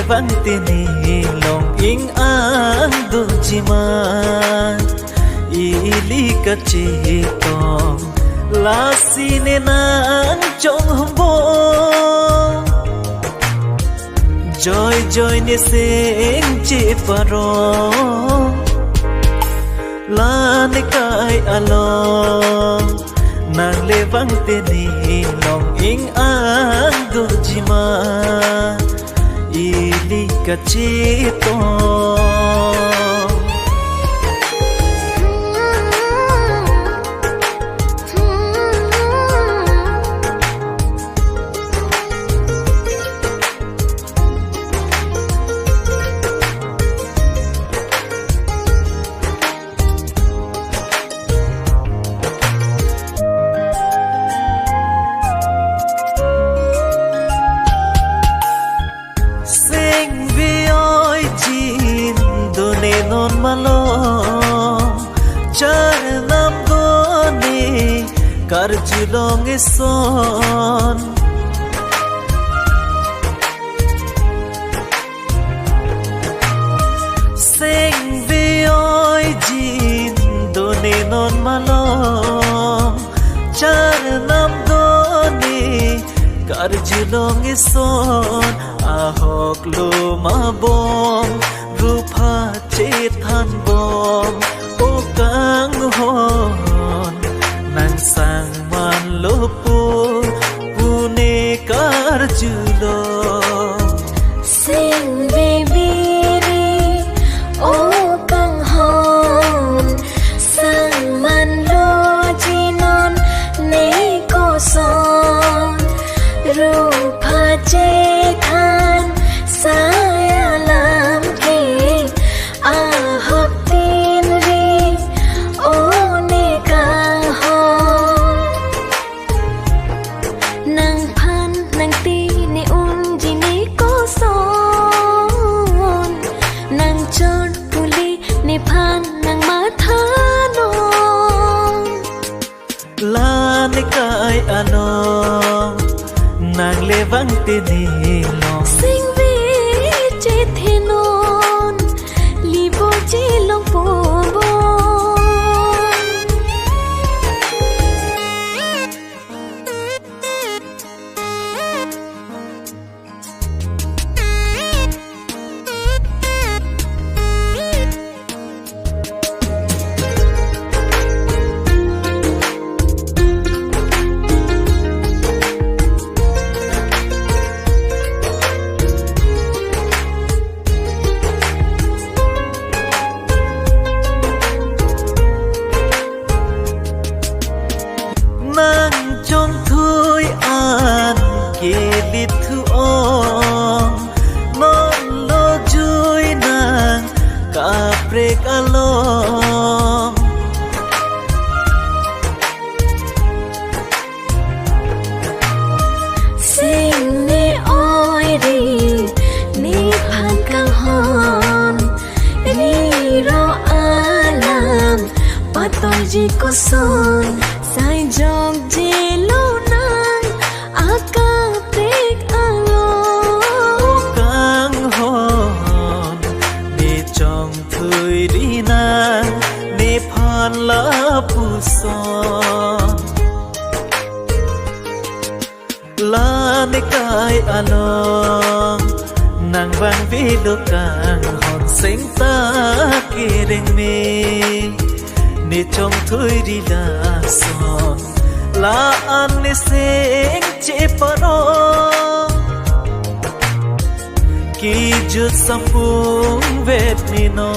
vang tini long ing ang dujiman ili kachitong lasine nang chong hambong joy joy ni sing chi parong lan kai along nang levang tini long ing ang dujiman ili kachitong non malong char nam goni kar julong son sing vi oi jin done non malong char nam goni kar julong son ahok lu ma bom rupa than bom o kang hon nang sang man lopu pune kar julo sing baby ri o kang hon sang man lo jinon ne ko son rupa che than saya lam ke ahok tin ri o ne ka hon nang phan nang ti ne un ji ne ko son nang chon puli ne phan nang ma tha no lan kai anong nang levang tini long sing vi che the non li bo che long po bo nang chong thui an ke lit thu ong non lo jui nang ka prek along sing ne oi ri ni phan kang hon ni ro alam patoi ji ko son sai jog je lo nang aka prek along kang hon ni chong thui ri nang ni phan la pu son lan kai along nang bang vi do kang hon sing ta ki reng me ni chong thui ri la son la an ni sing che paro ki jut sampung vet ni no